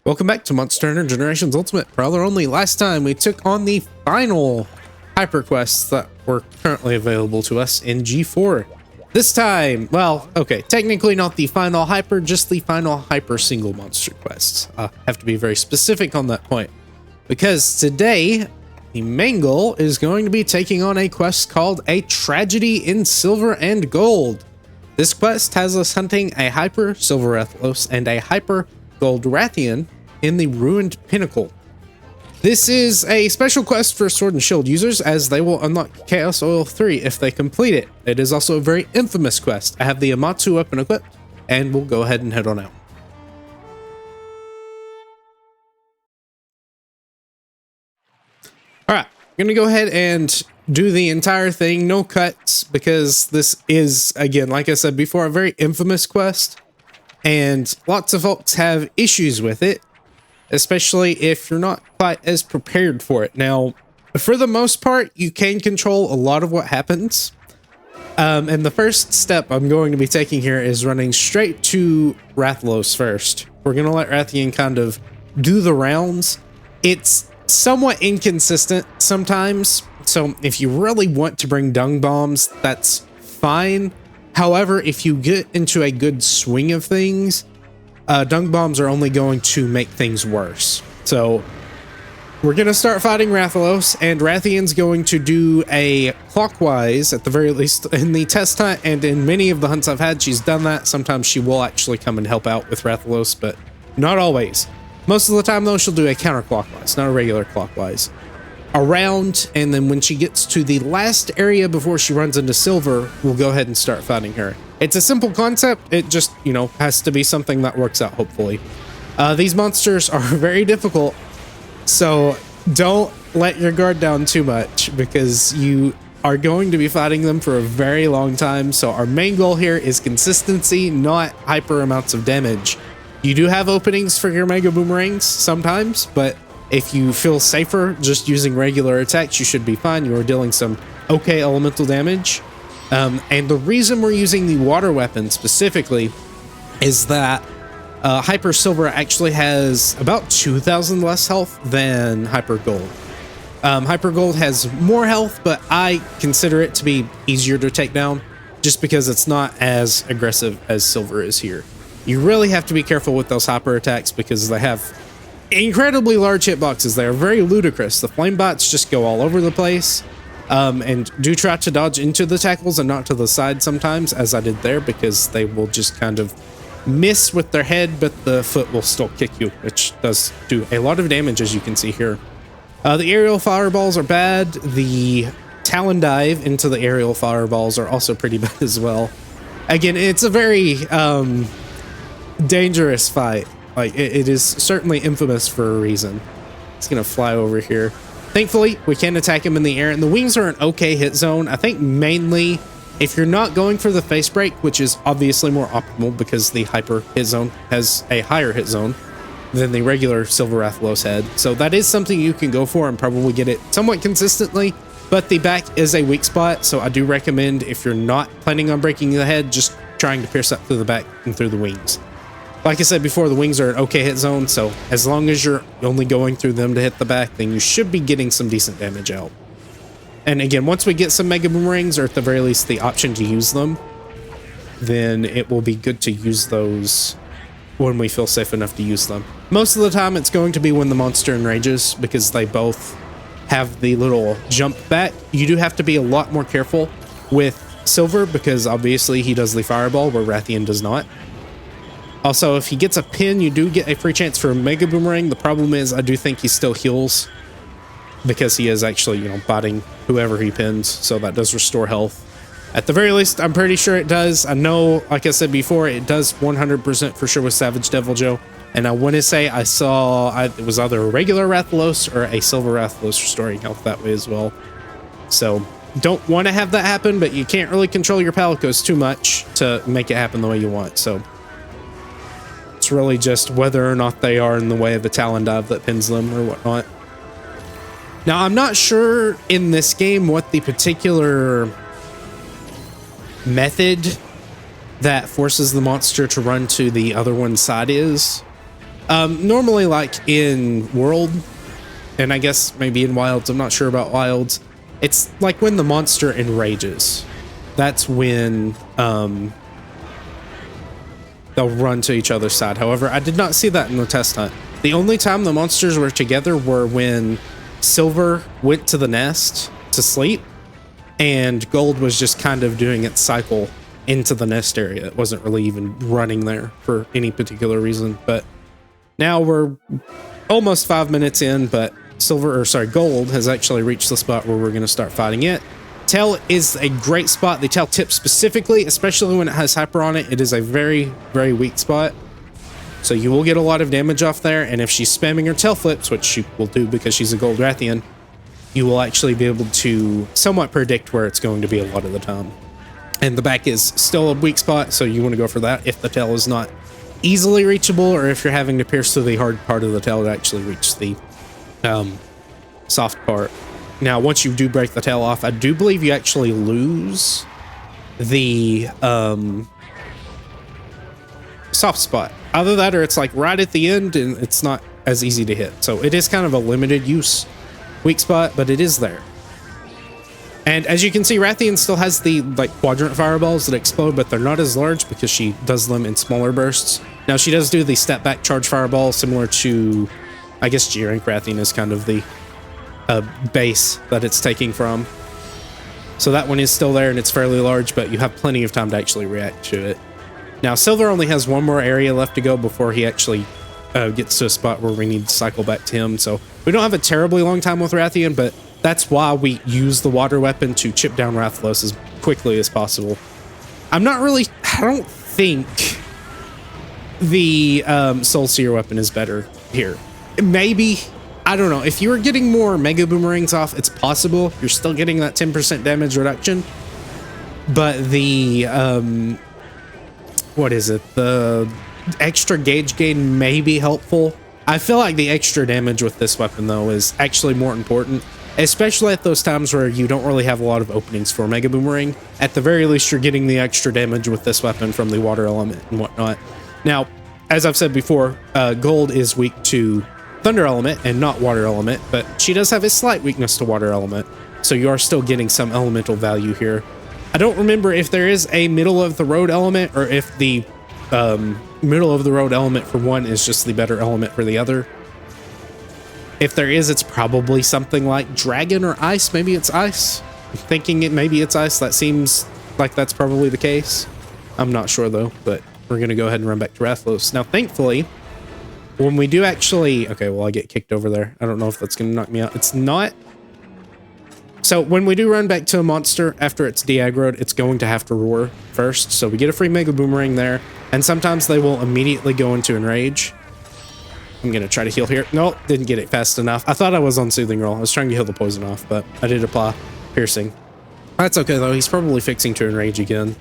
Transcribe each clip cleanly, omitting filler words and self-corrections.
Welcome back to Monster Hunter Generations Ultimate Prowler Only. Last time we took on the final hyper quests that were currently available to us in G4. This time, well, okay, technically not the final hyper, just the final hyper single monster quests. I have to be very specific on that point, because today the main goal is going to be taking on a quest called A Tragedy in Silver and Gold. This quest has us hunting a hyper Silver Rathalos and a hyper Gold Rathian in the Ruined Pinnacle. This is a special quest for Sword and Shield users, as they will unlock Chaos Oil 3 if they complete it. It is also a very infamous quest. I have the Amatsu weapon equipped, and we'll go ahead and head on out. Alright, I'm going to go ahead and do the entire thing, no cuts, because this is, again, like I said before, a very infamous quest, and lots of folks have issues with it, especially if you're not quite as prepared for it. Now, for the most part, you can control a lot of what happens. And the first step I'm going to be taking here is running straight to Rathalos first. We're going to let Rathian kind of do the rounds. It's somewhat inconsistent sometimes, so if you really want to bring dung bombs, that's fine. However, if you get into a good swing of things, dung bombs are only going to make things worse. So we're going to start fighting Rathalos, and Rathian's going to do a clockwise, at the very least in the test hunt, and in many of the hunts I've had, she's done that. Sometimes she will actually come and help out with Rathalos, but not always. Most of the time, though, she'll do a counterclockwise, not a regular clockwise. Around, and then when she gets to the last area before she runs into Silver, we'll go ahead and start fighting her. It's a simple concept. It just, you know, has to be something that works out, hopefully. These monsters are very difficult, so don't let your guard down too much, because you are going to be fighting them for a very long time. So our main goal here is consistency, not hyper amounts of damage. You do have openings for your Mega Boomerangs sometimes, but if you feel safer just using regular attacks, you should be fine. You are dealing some okay elemental damage. And the reason we're using the water weapon specifically is that Hyper Silver actually has about 2,000 less health than Hyper Gold. Hyper Gold has more health, but I consider it to be easier to take down just because it's not as aggressive as Silver is here. You really have to be careful with those hyper attacks because they have incredibly large hitboxes. They are very ludicrous. The flame bots just go all over the place. And do try to dodge into the tackles and not to the side sometimes, as I did there, because they will just kind of miss with their head, but the foot will still kick you, which does do a lot of damage, as you can see here. The aerial fireballs are bad. The talon dive into the aerial fireballs are also pretty bad as well. Again, it's a very dangerous fight. Like, it is certainly infamous for a reason. It's gonna fly over here. Thankfully, we can attack him in the air, and the wings are an okay hit zone. I think mainly if you're not going for the face break, which is obviously more optimal because the hyper hit zone has a higher hit zone than the regular Silver Rathalos had. So that is something you can go for and probably get it somewhat consistently, but the back is a weak spot, so I do recommend, if you're not planning on breaking the head, just trying to pierce up through the back and through the wings. Like I said before, the wings are an okay hit zone, so as long as you're only going through them to hit the back, then you should be getting some decent damage out. And again, once we get some Mega Boomerangs, or at the very least the option to use them, then it will be good to use those when we feel safe enough to use them. Most of the time, it's going to be when the monster enrages, because they both have the little jump back. You do have to be a lot more careful with Silver, because obviously he does the fireball, where Rathian does not. Also, if he gets a pin, you do get a free chance for a Mega Boomerang. The problem is, I do think he still heals because he is actually, you know, botting whoever he pins, so that does restore health. At the very least, I'm pretty sure it does. I know, like I said before, it does 100% for sure with Savage Devil Joe, and I want to say I saw it was either a regular Rathalos or a Silver Rathalos restoring health that way as well. So, don't want to have that happen, but you can't really control your Palicos too much to make it happen the way you want, so it's really just whether or not they are in the way of the talon dive that pins them or whatnot. Now, I'm not sure in this game what the particular method that forces the monster to run to the other one's side is. Normally, like in World, and I guess maybe in Wilds, I'm not sure about Wilds, it's like when the monster enrages. That's when they'll run to each other's side. However, I did not see that in the test hunt. The only time the monsters were together were when Silver went to the nest to sleep, and Gold was just kind of doing its cycle into the nest area. It wasn't really even running there for any particular reason. But now we're almost 5 minutes in, but Gold has actually reached the spot where we're going to start fighting it. Tail is a great spot. The tail tip specifically, especially when it has hyper on it, it is a very, very weak spot. So you will get a lot of damage off there, and if she's spamming her tail flips, which she will do because she's a Gold Rathian, you will actually be able to somewhat predict where it's going to be a lot of the time. And the back is still a weak spot, so you want to go for that if the tail is not easily reachable, or if you're having to pierce through the hard part of the tail to actually reach the soft part. Now, once you do break the tail off, I do believe you actually lose the soft spot. Either that or it's like right at the end and it's not as easy to hit. So it is kind of a limited use weak spot, but it is there. And as you can see, Rathian still has the like quadrant fireballs that explode, but they're not as large because she does them in smaller bursts. Now she does do the step back charge fireball similar to, I guess, G-Rank Rathian is kind of the base that it's taking from. So that one is still there and it's fairly large, but you have plenty of time to actually react to it. Now Silver only has one more area left to go before he actually gets to a spot where we need to cycle back to him. So we don't have a terribly long time with Rathian, but that's why we use the water weapon to chip down Rathalos as quickly as possible. I don't think the Soul Seer weapon is better here. Maybe, I don't know. If you were getting more Mega Boomerangs off, it's possible. You're still getting that 10% damage reduction. But the, what is it? The extra gauge gain may be helpful. I feel like the extra damage with this weapon, though, is actually more important, especially at those times where you don't really have a lot of openings for Mega Boomerang. At the very least, you're getting the extra damage with this weapon from the water element and whatnot. Now, as I've said before, Gold is weak to Thunder element and not water element, but she does have a slight weakness to water element, so you are still getting some elemental value here. I don't remember if there is a middle of the road element or if the middle of the road element for one is just the better element for the other. If there is, it's probably something like dragon or ice. Maybe it's ice. I'm thinking maybe it's ice. That seems like that's probably the case. I'm not sure though, but we're going to go ahead and run back to Rathalos. Now, thankfully, when we do actually... Okay, well, I get kicked over there. I don't know if that's going to knock me out. It's not. So when we do run back to a monster after it's de-aggroed, it's going to have to roar first. So we get a free Mega Boomerang there. And sometimes they will immediately go into Enrage. I'm going to try to heal here. Nope, didn't get it fast enough. I thought I was on Soothing Roll. I was trying to heal the poison off, but I did apply Piercing. That's okay, though. He's probably fixing to Enrage again.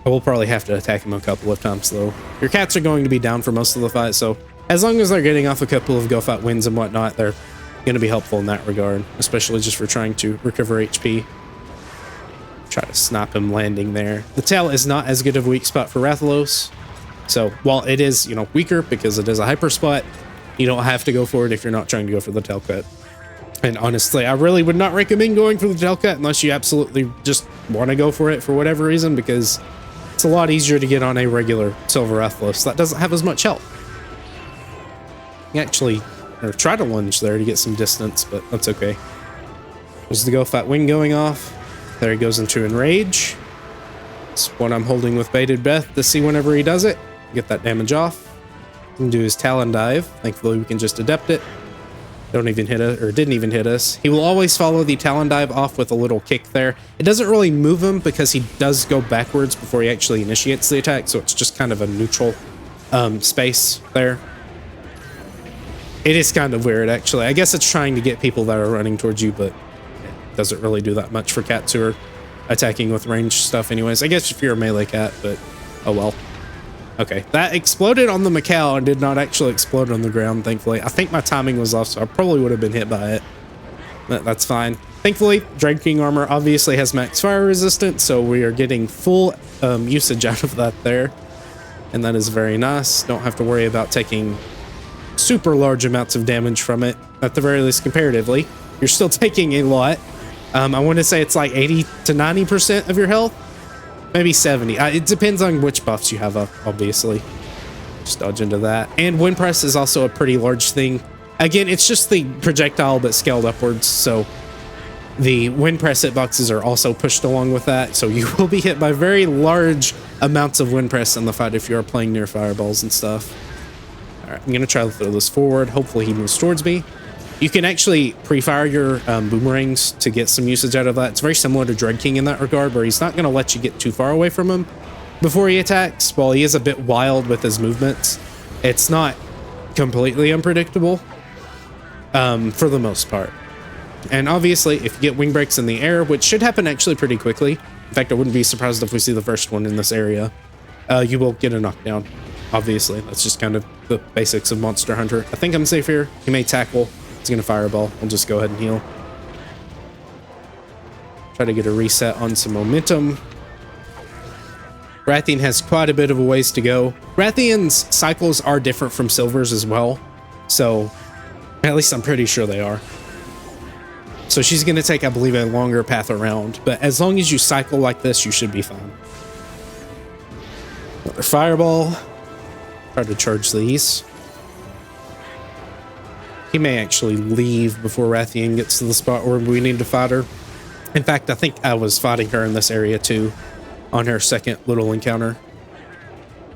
I will probably have to attack him a couple of times, though. Your cats are going to be down for most of the fight, so as long as they're getting off a couple of go fight wins and whatnot, they're going to be helpful in that regard, especially just for trying to recover HP. Try to snipe him landing there. The tail is not as good of a weak spot for Rathalos, so while it is, you know, weaker because it is a hyper spot, you don't have to go for it if you're not trying to go for the tail cut. And honestly, I really would not recommend going for the tail cut unless you absolutely just want to go for it for whatever reason, because it's a lot easier to get on a regular Silver Rathalos that doesn't have as much health. You actually try to lunge there to get some distance, but that's okay. There's the Go Fight Wing going off. There he goes into Enrage. It's what I'm holding with bated breath to see whenever he does it. Get that damage off. He can do his Talon Dive. Thankfully, we can just adept it. Don't even hit us, or didn't even hit us. He will always follow the Talon Dive off with a little kick there. It doesn't really move him because he does go backwards before he actually initiates the attack, so it's just kind of a neutral space there. It is kind of weird, actually. I guess it's trying to get people that are running towards you, but it doesn't really do that much for cats who are attacking with ranged stuff anyways. I guess if you're a melee cat, but oh well. Okay, that exploded on the Macau and did not actually explode on the ground, thankfully. I think my timing was off, so I probably would have been hit by it. But that's fine. Thankfully, Dragon King armor obviously has max fire resistance, so we are getting full usage out of that there. and that is very nice. Don't have to worry about taking super large amounts of damage from it, at the very least comparatively. You're still taking a lot. I want to say it's like 80 to 90% of your health, maybe 70. It depends on which buffs you have up, obviously. Just dodge into that. And wind press is also a pretty large thing. Again, it's just the projectile but scaled upwards, so the wind press hitboxes are also pushed along with that, so you will be hit by very large amounts of wind press in the fight if you are playing near fireballs and stuff. All right, I'm gonna try to throw this forward. Hopefully he moves towards me. You can actually pre-fire your boomerangs to get some usage out of that. It's very similar to Dread King in that regard, where he's not going to let you get too far away from him before he attacks. While he is a bit wild with his movements, it's not completely unpredictable for the most part. And obviously, if you get wing breaks in the air, which should happen actually pretty quickly. In fact, I wouldn't be surprised if we see the first one in this area. You will get a knockdown. Obviously, that's just kind of the basics of Monster Hunter. I think I'm safe here. He may tackle. He's gonna fireball. I'll just go ahead and heal. Try to get a reset on some momentum. Rathian has quite a bit of a ways to go. Rathian's cycles are different from Silver's as well, so at least I'm pretty sure they are. So she's gonna take, I believe, a longer path around, but as long as you cycle like this, you should be fine. Another fireball. Try to charge these. He may actually leave before Rathian gets to the spot where we need to fight her. In fact, I think I was fighting her in this area too, on her second little encounter.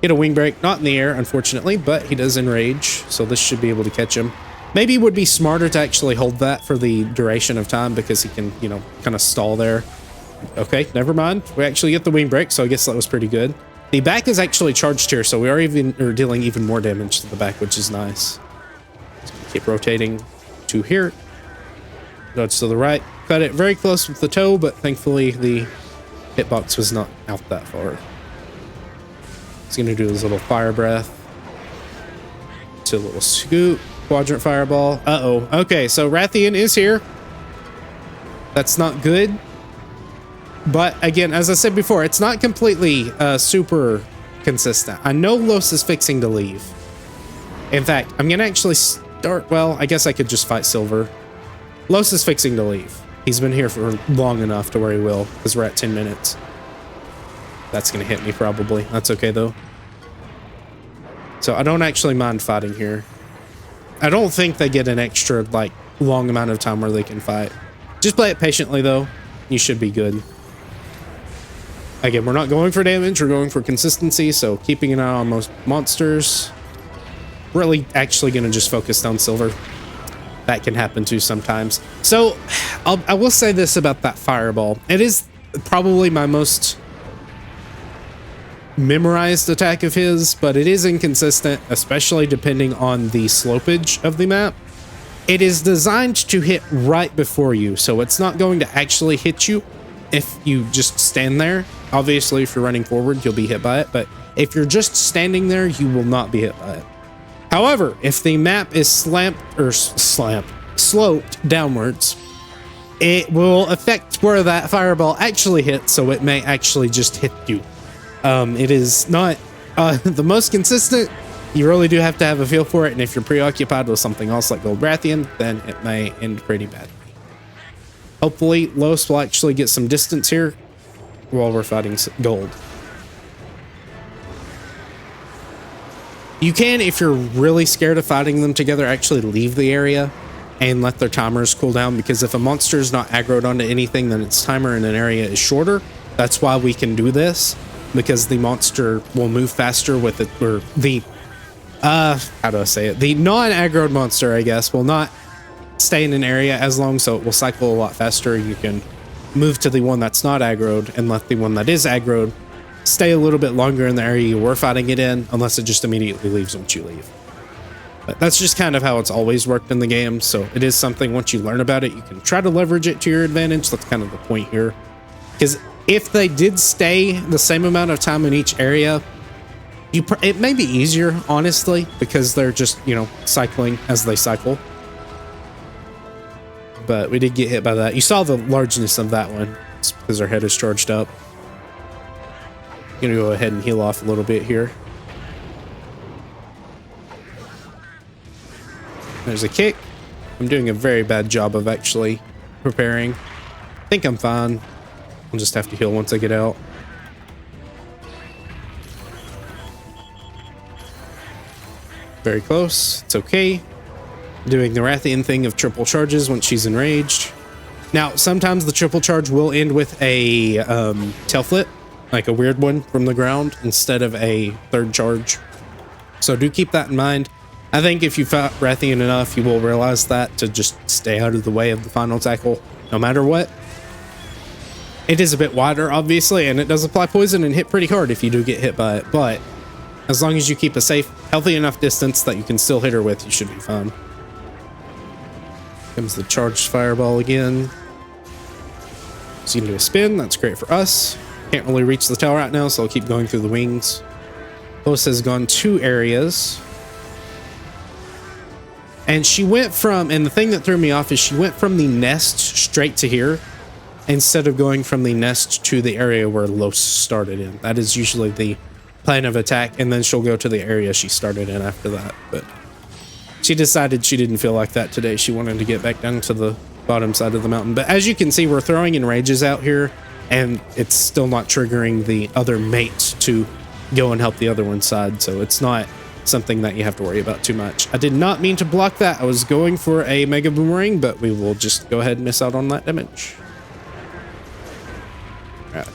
Hit a wing break, not in the air, unfortunately, but he does enrage, so this should be able to catch him. Maybe it would be smarter to actually hold that for the duration of time because he can, you know, kind of stall there. Okay, never mind. We actually get the wing break, so I guess that was pretty good. The back is actually charged here, so we are dealing even more damage to the back, which is nice. Keep rotating to here. Dodge to the right. Cut it very close with the toe, but thankfully the hitbox was not out that far. He's going to do his little fire breath. To a little scoop. Quadrant fireball. Uh-oh. Okay, so Rathian is here. That's not good. But again, as I said before, it's not completely super consistent. I know Los is fixing to leave. In fact, I'm going to actually start... Well, I guess I could just fight Silver. Los is fixing to leave. He's been here for long enough to where he will, because we're at 10 minutes. That's going to hit me probably. That's okay, though. So I don't actually mind fighting here. I don't think they get an extra, like, long amount of time where they can fight. Just play it patiently, though. You should be good. Again, we're not going for damage. We're going for consistency, so keeping an eye on most monsters. Really actually going to just focus down Silver. That can happen too sometimes. So, I will say this about that fireball. It is probably my most memorized attack of his, but it is inconsistent, especially depending on the slopage of the map. It is designed to hit right before you, so it's not going to actually hit you if you just stand there. Obviously, if you're running forward, you'll be hit by it, but if you're just standing there, you will not be hit by it. However, if the map is sloped downwards, it will affect where that fireball actually hits, so it may actually just hit you. It is not the most consistent. You really do have to have a feel for it, and if you're preoccupied with something else like Gold Rathian, then it may end pretty badly. Hopefully, Los will actually get some distance here while we're fighting Gold. You can, if you're really scared of fighting them together, actually leave the area and let their timers cool down, because if a monster is not aggroed onto anything, then its timer in an area is shorter. That's why we can do this, because the monster will move faster with it, or the how do I say it? The non-aggroed monster, I guess, will not stay in an area as long, so it will cycle a lot faster. You can move to the one that's not aggroed and let the one that is aggroed stay a little bit longer in the area you were fighting it in, unless it just immediately leaves once you leave. But that's just kind of how it's always worked in the game, so it is something, once you learn about it, you can try to leverage it to your advantage. That's kind of the point here. Because if they did stay the same amount of time in each area, it may be easier, honestly, because they're just, you know, cycling as they cycle. But we did get hit by that. You saw the largeness of that one. It's because our head is charged up. I'm gonna go ahead and heal off a little bit here. There's a kick. I'm doing a very bad job of actually preparing. I think I'm fine. I'll just have to heal once I get out. Very close. It's okay. Doing the Rathian thing of triple charges once she's enraged. Now, sometimes the triple charge will end with a tail flip, like a weird one from the ground, instead of a third charge. So do keep that in mind. I think if you fought Rathian enough, you will realize that to just stay out of the way of the final tackle, no matter what. It is a bit wider, obviously, and it does apply poison and hit pretty hard if you do get hit by it, but as long as you keep a safe, healthy enough distance that you can still hit her with, you should be fine. Comes the charged fireball again. So you can do a spin, that's great for us. Can't really reach the tail right now, so I'll keep going through the wings. Lois has gone 2 areas. And she went from, and the thing that threw me off is she went from the nest straight to here, instead of going from the nest to the area where Los started in. That is usually the plan of attack, and then she'll go to the area she started in after that. But she decided she didn't feel like that today. She wanted to get back down to the bottom side of the mountain. But as you can see, we're throwing enrages out here, and it's still not triggering the other mate to go and help the other one's side. So it's not something that you have to worry about too much. I did not mean to block that. I was going for a Mega Boomerang, but we will just go ahead and miss out on that damage. All right,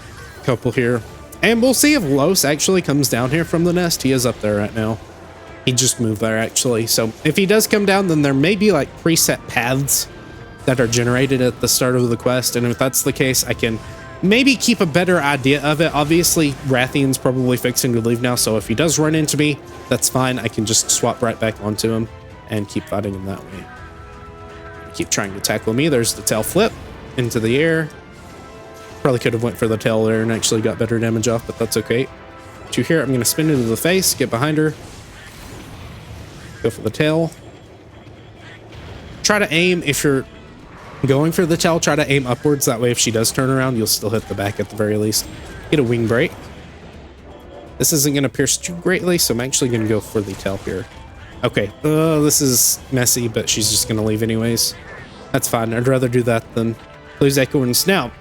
couple here. And we'll see if Los actually comes down here from the nest. He is up there right now. He just moved there, actually. So if he does come down, then there may be like preset paths that are generated at the start of the quest. And if that's the case, I can maybe keep a better idea of it. Obviously, Rathian's probably fixing to leave now. So if he does run into me, that's fine. I can just swap right back onto him and keep fighting him that way. Keep trying to tackle me. There's the tail flip into the air. Probably could have went for the tail there and actually got better damage off, but that's okay. To here, I'm going to spin into the face, get behind her. Go for the tail. Try to aim, if you're going for the tail, try to aim upwards. That way, if she does turn around, you'll still hit the back at the very least. Get a wing break. This isn't going to pierce too greatly, so I'm actually going to go for the tail here. Okay, this is messy, but she's just going to leave anyways. That's fine. I'd rather do that than lose acorns. Now,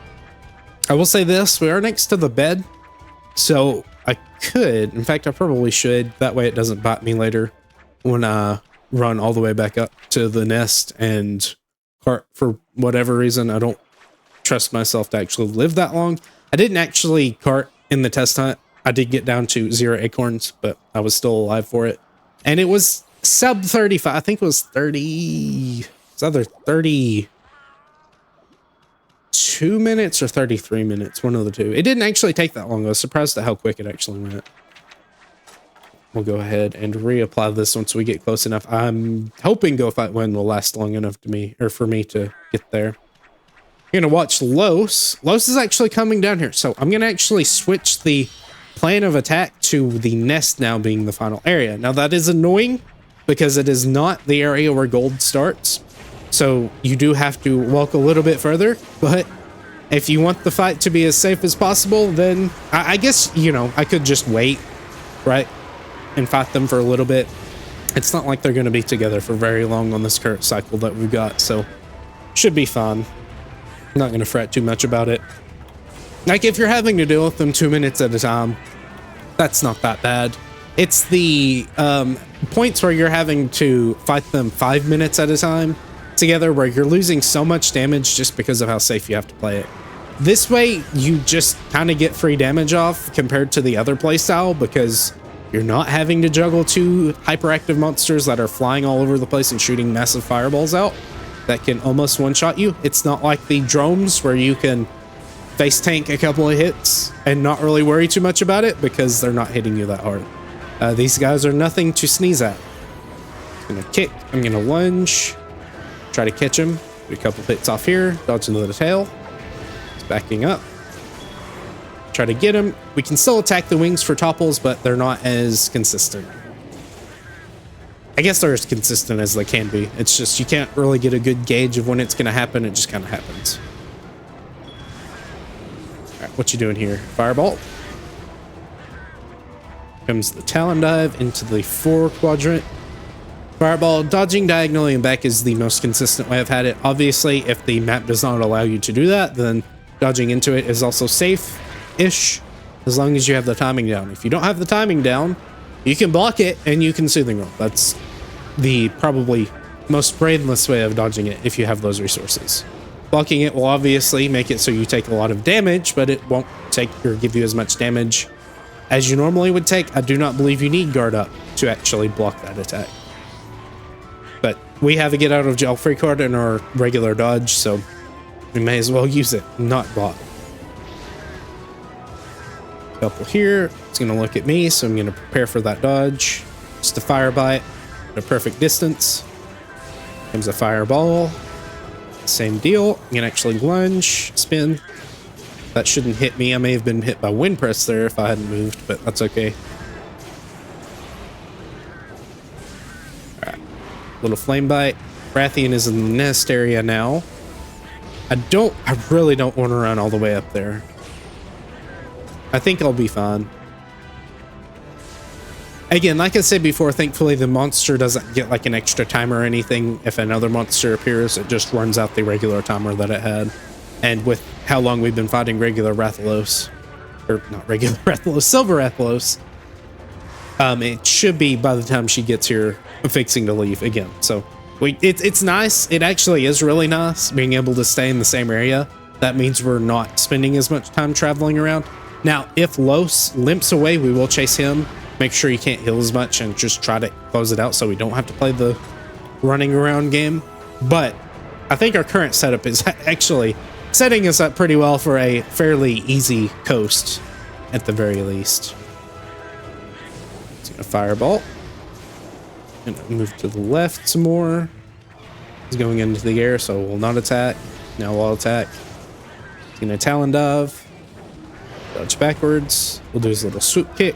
I will say this, we are next to the bed, so I could, in fact, I probably should, that way it doesn't bite me later when I run all the way back up to the nest and cart for whatever reason. I don't trust myself to actually live that long. I didn't actually cart in the test hunt. I did get down to 0 acorns, but I was still alive for it. And it was sub 35, I think it was 30, it's either 32 minutes or 33 minutes, one of the two. It didn't actually take that long. I was surprised at how quick it actually went. We'll go ahead and reapply this once we get close enough. I'm hoping Go Fight Win will last long enough to me, or for me to get there. You're gonna watch Los. Los is actually coming down here, so I'm gonna actually switch the plan of attack to the nest now being the final area. Now that is annoying because it is not the area where gold starts. So you do have to walk a little bit further, but if you want the fight to be as safe as possible, then I guess, you know, I could just wait, right? And fight them for a little bit. It's not like they're going to be together for very long on this current cycle that we've got, so should be fun. I'm not going to fret too much about it. Like if you're having to deal with them 2 minutes at a time, that's not that bad. It's the points where you're having to fight them 5 minutes at a time together where you're losing so much damage just because of how safe you have to play it. This way, you just kind of get free damage off compared to the other playstyle because you're not having to juggle 2 hyperactive monsters that are flying all over the place and shooting massive fireballs out that can almost one-shot you. It's not like the drones where you can face tank a couple of hits and not really worry too much about it because they're not hitting you that hard. These guys are nothing to sneeze at. I'm gonna kick, I'm gonna lunge, try to catch him, do a couple hits off here, dodge into the tail. He's backing up. Try to get him. We can still attack the wings for topples, but they're not as consistent. I guess they're as consistent as they can be. It's just you can't really get a good gauge of when it's going to happen. It just kind of happens. All right, what you doing here? Fireball. Comes the Talon Dive into the 4 quadrant. Fireball, dodging diagonally and back is the most consistent way I've had it. Obviously, if the map does not allow you to do that, then dodging into it is also safe-ish, as long as you have the timing down. If you don't have the timing down, you can block it and you can soothing roll. That's the probably most brainless way of dodging it if you have those resources. Blocking it will obviously make it so you take a lot of damage, but it won't take or give you as much damage as you normally would take. I do not believe you need guard up to actually block that attack. But we have a get out of jail free card in our regular dodge, so we may as well use it, not block. Couple here. It's going to look at me, so I'm going to prepare for that dodge. Just a fire bite at a perfect distance. Comes a fireball. Same deal. I'm going to actually lunge, spin. That shouldn't hit me. I may have been hit by wind press there if I hadn't moved, but that's okay. Alright. Little flame bite. Rathian is in the nest area now. I really don't want to run all the way up there. I think I'll be fine. Again, like I said before, thankfully the monster doesn't get like an extra timer or anything. If another monster appears, it just runs out the regular timer that it had. And with how long we've been fighting regular Rathalos, or not regular Rathalos, Silver Rathalos, it should be by the time she gets here fixing to leave again. So it's nice. It actually is really nice being able to stay in the same area. That means we're not spending as much time traveling around. Now, if Los limps away, we will chase him. Make sure he can't heal as much and just try to close it out so we don't have to play the running around game. But I think our current setup is actually setting us up pretty well for a fairly easy coast at the very least. It's gonna fireball. Gonna move to the left some more. He's going into the air, so we'll not attack. Now we'll attack. He's gonna Talon Dive. Dodge backwards. We'll do his little swoop kick.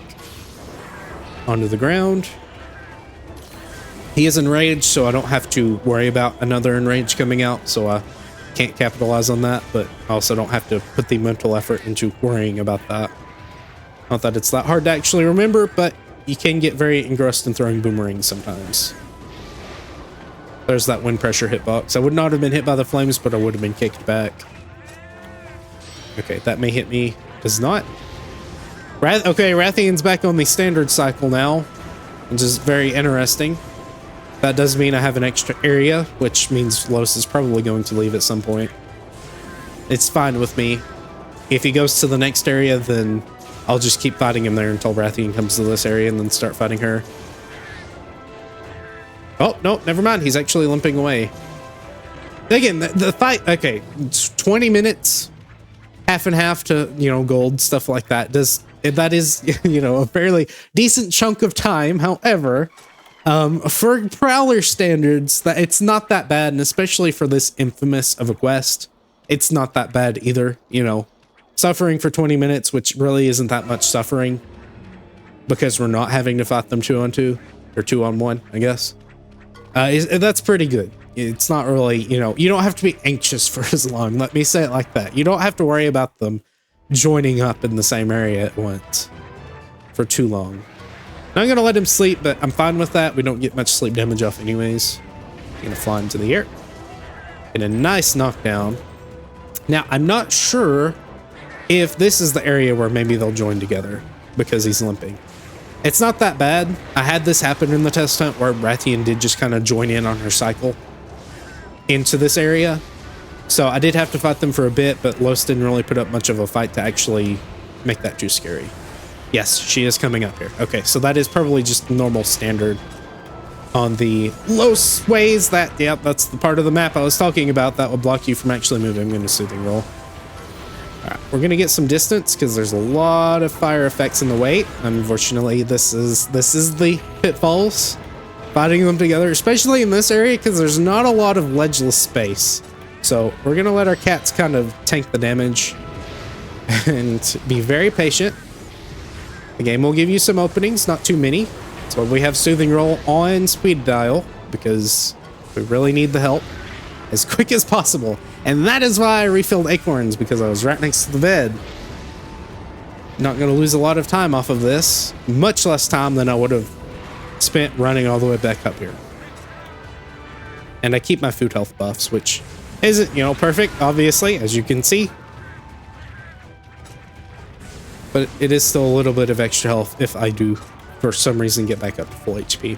Onto the ground. He is enraged, so I don't have to worry about another enrage coming out, so I can't capitalize on that, but I also don't have to put the mental effort into worrying about that. Not that it's that hard to actually remember, but you can get very engrossed in throwing boomerangs sometimes. There's that wind pressure hitbox. I would not have been hit by the flames, but I would have been kicked back. Okay, that may hit me. Does not. Okay, Rathian's back on the standard cycle now, which is very interesting. That does mean I have an extra area, which means Los is probably going to leave at some point. It's fine with me. If he goes to the next area, then I'll just keep fighting him there until Rathian comes to this area and then start fighting her. Oh, no, never mind. He's actually limping away. Again, the fight, okay, it's 20 minutes, half and half to, gold, stuff like that. That is, a fairly decent chunk of time. However, for Prowler standards, that it's not that bad, and especially for this infamous of a quest, it's not that bad either. Suffering for 20 minutes, which really isn't that much suffering because we're not having to fight them 2-on-2 or 2-on-1, I guess. That's pretty good. It's not really, you don't have to be anxious for as long. Let me say it like that. You don't have to worry about them joining up in the same area at once for too long. Now I'm gonna let him sleep, but I'm fine with that. We don't get much sleep damage off anyways. Gonna fly into the air. Get a nice knockdown. Now I'm not sure if this is the area where maybe they'll join together because he's limping. It's not that bad. I had this happen in the test hunt where Rathian did just kind of join in on her cycle into this area. So I did have to fight them for a bit, but Los didn't really put up much of a fight to actually make that too scary. Yes, she is coming up here. Okay, so that is probably just normal standard on the Los ways. That's the part of the map I was talking about that would block you from actually moving. I'm going to soothing roll. All right, we're going to get some distance because there's a lot of fire effects in the way. Unfortunately, this is the pitfalls. Fighting them together, especially in this area because there's not a lot of ledgeless space. So we're going to let our cats kind of tank the damage and be very patient. The game will give you some openings, not too many. So we have soothing roll on speed dial because we really need the help as quick as possible. And that is why I refilled acorns, because I was right next to the bed. Not going to lose a lot of time off of this. Much less time than I would have spent running all the way back up here. And I keep my food health buffs, which isn't, you know, perfect, obviously, as you can see. But it is still a little bit of extra health if I do, for some reason, get back up to full HP.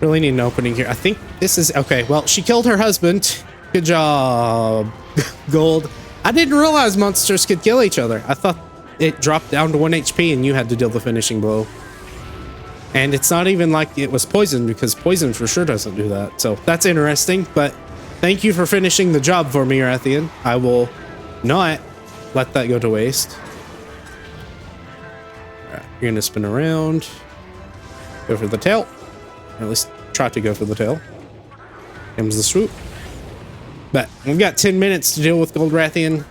Really need an opening here. I think this is... Okay, well, she killed her husband. Good job, Gold. I didn't realize monsters could kill each other. I thought it dropped down to 1 HP and you had to deal the finishing blow. And it's not even like it was poison, because poison for sure doesn't do that. So that's interesting, but thank you for finishing the job for me, Rathian. I will not let that go to waste. All right, you're gonna spin around. Go for the tail. Or at least try to go for the tail. Comes the swoop. But we've got 10 minutes to deal with Gold Rathian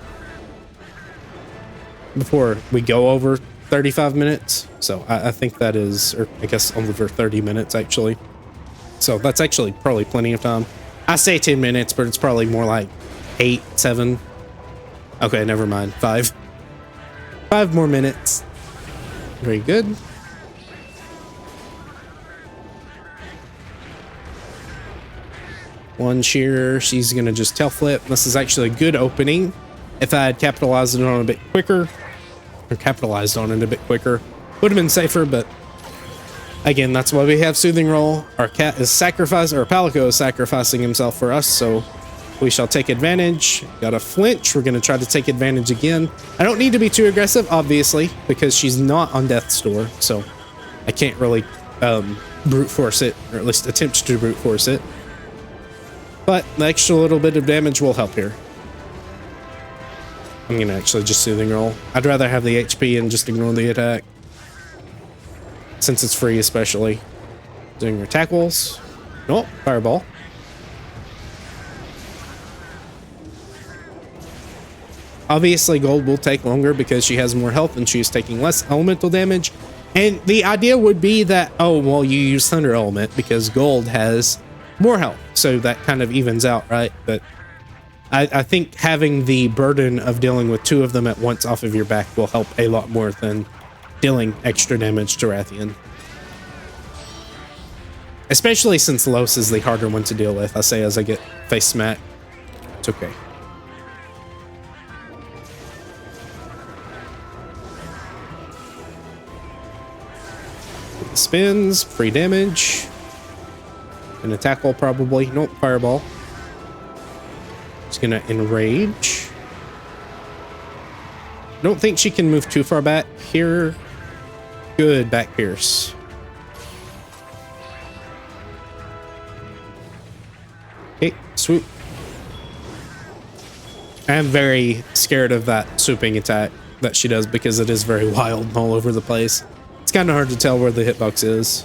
before we go over 35 minutes. So I think that is, or I guess over 30 minutes actually. So that's actually probably plenty of time. I say 10 minutes, but it's probably more like 8, 7. Okay, never mind. 5 more minutes. Very good. One shear, she's gonna just tail flip. This is actually a good opening. If I had capitalized on it a bit quicker, would have been safer, but again, that's why we have Soothing Roll. Our cat is sacrificed, or Palico is sacrificing himself for us, so we shall take advantage. Got a flinch, we're gonna try to take advantage again. I don't need to be too aggressive, obviously, because she's not on death's door, so I can't really brute force it, or at least attempt to brute force it. But the extra little bit of damage will help here. I'm gonna actually just Soothing Roll. I'd rather have the HP and just ignore the attack, since it's free, especially. Doing her tackles. Nope, Fireball. Obviously, Gold will take longer because she has more health and she is taking less elemental damage. And the idea would be that, oh, well, you use Thunder Element because Gold has more health. So that kind of evens out, right? But I think having the burden of dealing with 2 of them at once off of your back will help a lot more than dealing extra damage to Rathian. Especially since Los is the harder one to deal with, I say as I get face smacked. It's okay. Spins, free damage. Gonna tackle probably. Nope, Fireball. It's gonna enrage. Don't think she can move too far back here. Good, back pierce. Okay, swoop. I am very scared of that swooping attack that she does because it is very wild and all over the place. It's kind of hard to tell where the hitbox is.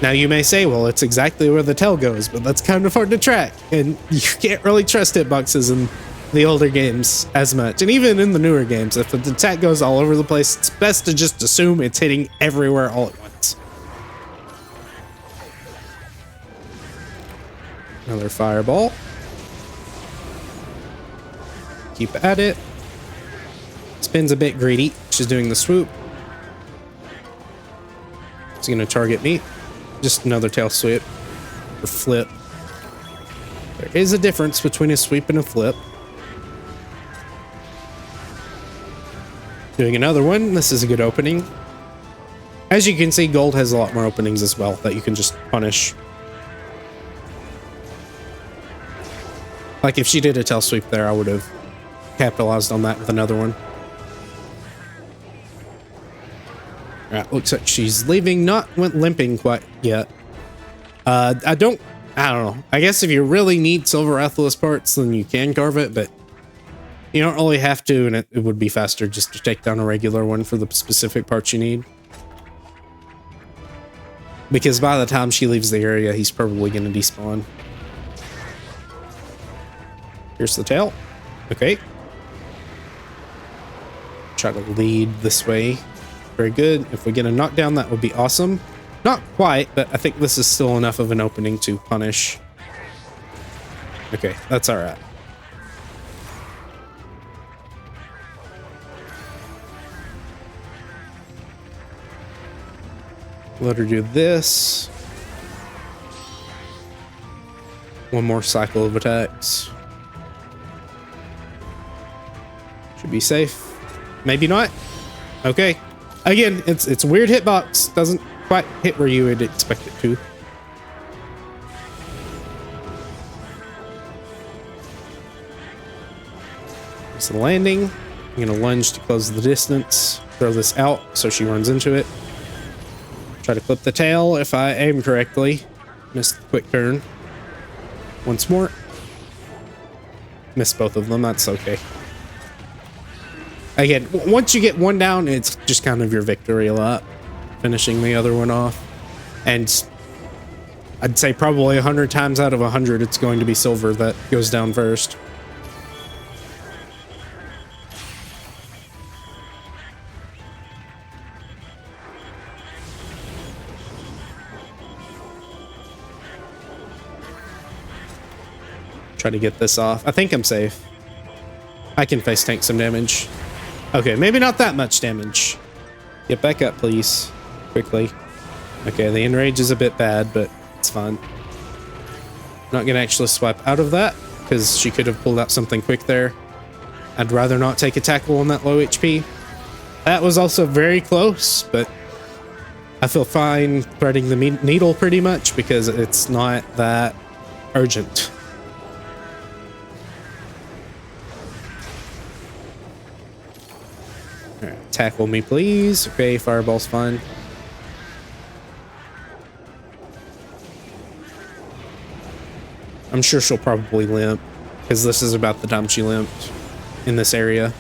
Now you may say, well, it's exactly where the tail goes, but that's kind of hard to track. And you can't really trust hitboxes in the older games as much. And even in the newer games, if the attack goes all over the place, it's best to just assume it's hitting everywhere all at once. Another Fireball. Keep at it. Spin's a bit greedy. She's doing the swoop. It's going to target me. Just another tail sweep or flip. There is a difference between a sweep and a flip. Doing another one. This is a good opening. As you can see, Gold has a lot more openings as well that you can just punish. Like if she did a tail sweep there, I would have capitalized on that with another one. Alright, looks like she's leaving, went limping quite yet. I don't know. I guess if you really need silver Aethelus parts, then you can carve it, but you don't really have to, and it would be faster just to take down a regular one for the specific parts you need. Because by the time she leaves the area, he's probably going to despawn. Here's the tail. Okay. Try to lead this way. Very good. If we get a knockdown, that would be awesome. Not quite, but I think this is still enough of an opening to punish. Okay, that's all right. Let her do this. One more cycle of attacks. Should be safe. Maybe not. Okay. Again, it's a weird hitbox. Doesn't quite hit where you would expect it to. It's the landing. I'm gonna lunge to close the distance. Throw this out so she runs into it. Try to clip the tail if I aim correctly. Missed the quick turn. Once more. Missed both of them. That's okay. Again, once you get one down, it's just kind of your victory a lot. Finishing the other one off. And I'd say probably 100 times out of 100, it's going to be silver that goes down first. Try to get this off. I think I'm safe. I can face tank some damage. Okay, maybe not that much damage. Get back up, please. Quickly. Okay, the enrage is a bit bad, but it's fine. Not gonna actually swipe out of that, because she could have pulled out something quick there. I'd rather not take a tackle on that low HP. That was also very close, but I feel fine threading the needle pretty much, because it's not that urgent. Alright, tackle me, please. Okay, fireball's fine. I'm sure she'll probably limp, because this is about the time she limped in this area.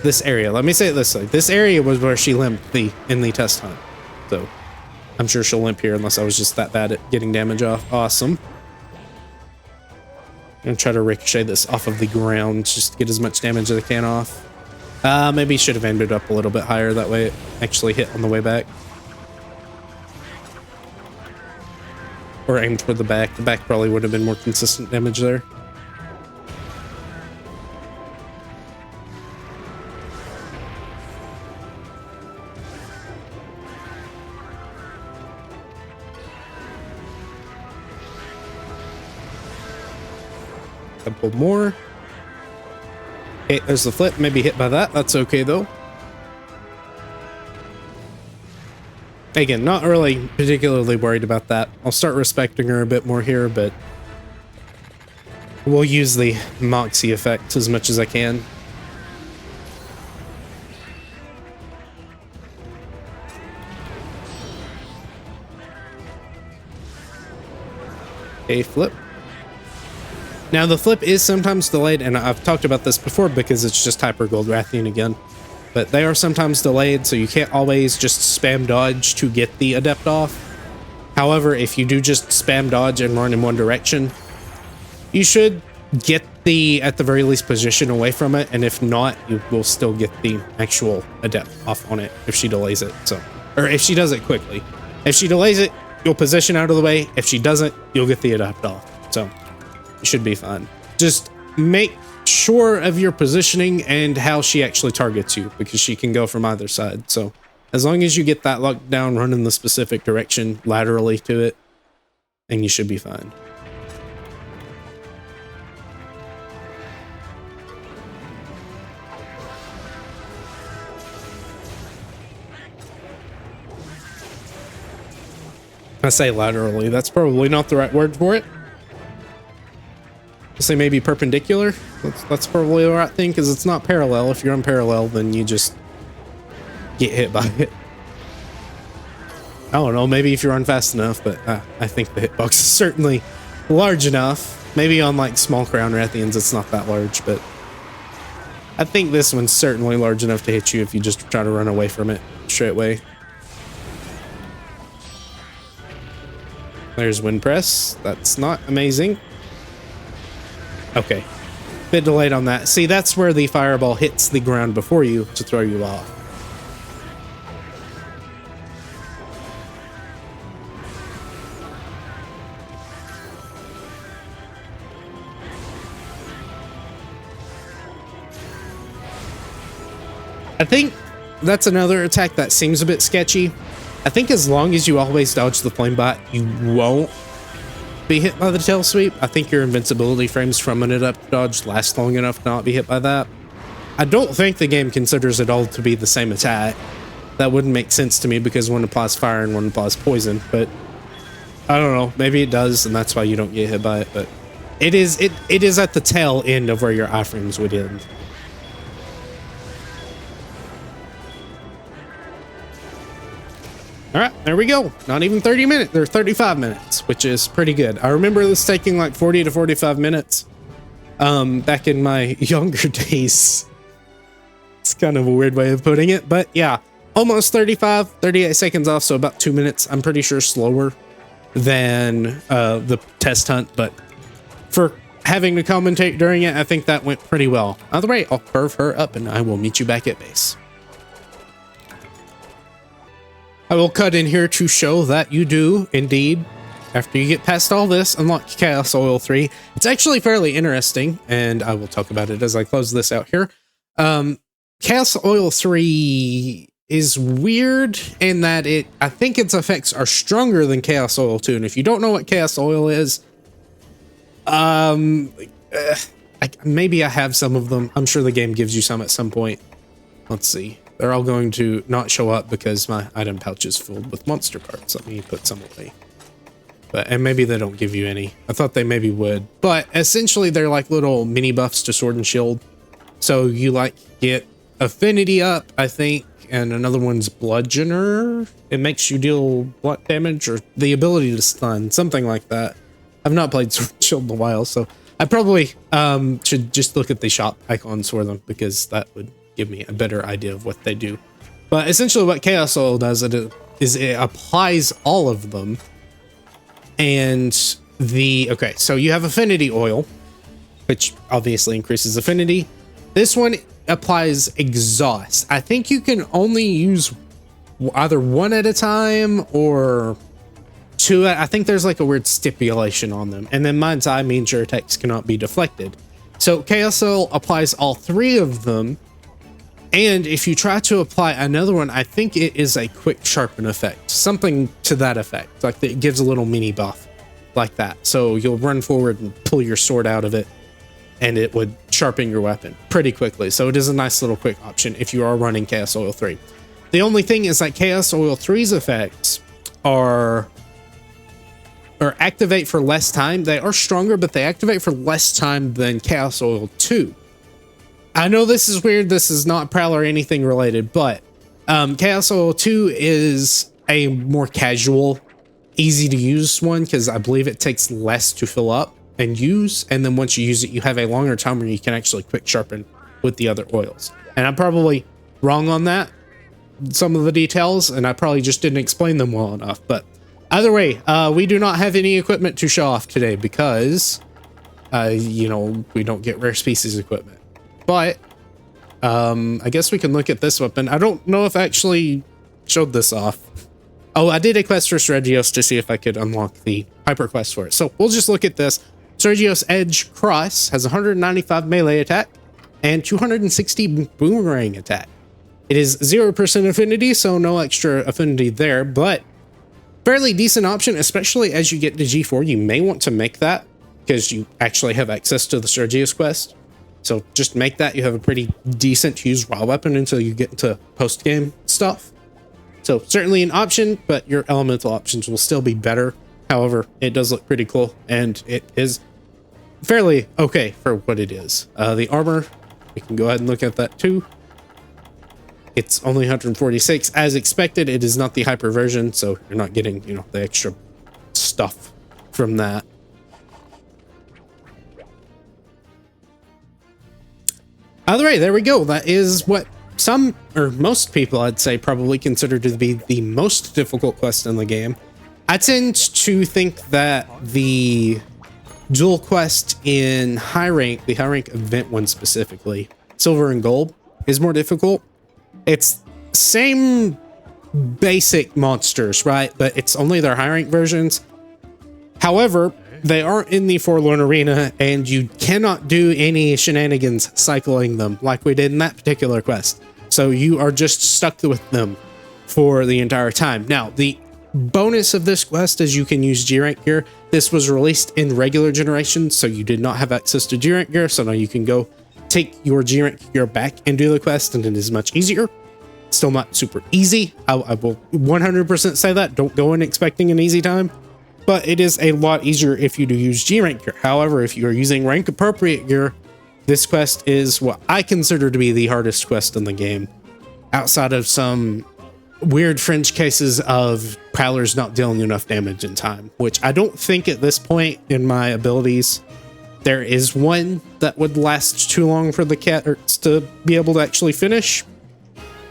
This area, let me say it this way. This area was where she limped in the test hunt. So, I'm sure she'll limp here unless I was just that bad at getting damage off. Awesome. I'm gonna try to ricochet this off of the ground just to get as much damage as I can off. Maybe should have aimed it up a little bit higher, that way it actually hit on the way back. Or aimed toward the back. The back probably would have been more consistent damage there. A couple more. Okay, there's the flip. Maybe hit by that. That's okay, though. Again, not really particularly worried about that. I'll start respecting her a bit more here, but we'll use the Moxie effect as much as I can. A flip. Now, the flip is sometimes delayed, and I've talked about this before because it's just Hyper Gold Rathian again. But they are sometimes delayed, so you can't always just spam dodge to get the adept off. However, if you do just spam dodge and run in one direction, you should get the, at the very least, position away from it, and if not, you will still get the actual adept off on it if she delays it. So, or if she does it quickly. If she delays it, you'll position out of the way. If she doesn't, you'll get the adept off. So, you should be fine. Just make sure of your positioning and how she actually targets you, because she can go from either side. So as long as you get that locked down, run in the specific direction laterally to it, and you should be fine. I say laterally, that's probably not the right word for it. Say maybe perpendicular. That's probably the right thing, because it's not parallel. If you're on parallel, then you just get hit by it. I don't know, maybe if you're on fast enough, but I think the hitbox is certainly large enough. Maybe on like small crown Rathians it's not that large, but I think this one's certainly large enough to hit you if you just try to run away from it straight away. There's wind press. That's not amazing. Okay, bit delayed on that. See, that's where the fireball hits the ground before you to throw you off. I think that's another attack that seems a bit sketchy. I think as long as you always dodge the flame bot, you won't be hit by the tail sweep. I think your invincibility frames from an up dodge last long enough to not be hit by that. I don't think the game considers it all to be the same attack. That wouldn't make sense to me because one applies fire and one applies poison, but I don't know. Maybe it does, and that's why you don't get hit by it, but it is at the tail end of where your iframes would end. All right, there we go. Not even 30 minutes, or 35 minutes, which is pretty good. I remember this taking like 40 to 45 minutes back in my younger days. It's kind of a weird way of putting it, but yeah, almost 38 seconds off, so about 2 minutes. I'm pretty sure slower than the test hunt, but for having to commentate during it, I think that went pretty well. Either way, I'll curve her up and I will meet you back at base. I will cut in here to show that you do indeed, after you get past all this, unlock Chaos Oil 3. It's actually fairly interesting, and I will talk about it as I close this out here. Chaos Oil 3 is weird in that I think its effects are stronger than Chaos Oil 2, and if you don't know what Chaos Oil is, maybe I have some of them. I'm sure the game gives you some at some point. Let's see. They're all going to not show up because my item pouch is filled with monster parts. Let me put some away. And maybe they don't give you any. I thought they maybe would. But essentially, they're like little mini buffs to Sword and Shield. So you like get affinity up, I think, and another one's Bludgeoner. It makes you deal blood damage or the ability to stun, something like that. I've not played Sword and Shield in a while, so I probably should just look at the shop icons for them because that would give me a better idea of what they do. But essentially what Chaos Oil does is it applies all of them. And so you have Affinity Oil, which obviously increases affinity. This one applies Exhaust. I think you can only use either one at a time or two. I think there's like a weird stipulation on them. And then Mind's Eye means your attacks cannot be deflected. So Chaos Oil applies all three of them. And if you try to apply another one, I think it is a quick sharpen effect, something to that effect. Like it gives a little mini buff like that. So you'll run forward and pull your sword out of it and it would sharpen your weapon pretty quickly. So it is a nice little quick option if you are running Chaos Oil 3. The only thing is that Chaos Oil 3's effects are activate for less time. They are stronger, but they activate for less time than Chaos Oil 2. I know this is weird. This is not Prowler or anything related, but Chaos Oil 2 is a more casual, easy to use one because I believe it takes less to fill up and use. And then once you use it, you have a longer time where you can actually quick sharpen with the other oils. And I'm probably wrong on that, some of the details, and I probably just didn't explain them well enough. But either way, we do not have any equipment to show off today because, we don't get rare species equipment. But I guess we can look at this weapon. I don't know if I actually showed this off. Oh, I did a quest for Sergios to see if I could unlock the hyper quest for it. So we'll just look at this. Sergios Edge Cross has 195 melee attack and 260 boomerang attack. It is 0% affinity, so no extra affinity there, but fairly decent option, especially as you get to G4. You may want to make that because you actually have access to the Sergios quest. So just make that. You have a pretty decent to use raw weapon until you get into post-game stuff. So certainly an option, but your elemental options will still be better. However, it does look pretty cool, and it is fairly okay for what it is. The armor, we can go ahead and look at that too. It's only 146. As expected, it is not the hyper version, so you're not getting, the extra stuff from that. Either way, there we go. That is what some, or most people, I'd say, probably consider to be the most difficult quest in the game. I tend to think that the dual quest in high rank, the high rank event one specifically, silver and gold, is more difficult. It's same basic monsters, right? But it's only their high rank versions. However, they aren't in the Forlorn Arena, and you cannot do any shenanigans cycling them like we did in that particular quest. So you are just stuck with them for the entire time. Now, the bonus of this quest is you can use G-Rank gear. This was released in regular generation, so you did not have access to G-Rank gear, so now you can go take your G-Rank gear back and do the quest, and it is much easier. Still not super easy. I will 100% say that. Don't go in expecting an easy time, but it is a lot easier if you do use G-Rank gear. However, if you are using rank appropriate gear, this quest is what I consider to be the hardest quest in the game, outside of some weird fringe cases of Prowlers not dealing enough damage in time, which I don't think at this point in my abilities there is one that would last too long for the cats to be able to actually finish.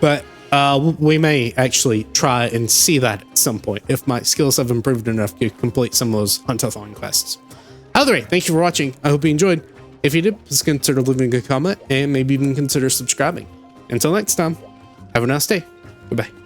But we may actually try and see that at some point if my skills have improved enough to complete some of those hunt-a-thon quests. Either way, thank you for watching. I hope you enjoyed. If you did, please consider leaving a comment and maybe even consider subscribing. Until next time, have a nice day. Goodbye.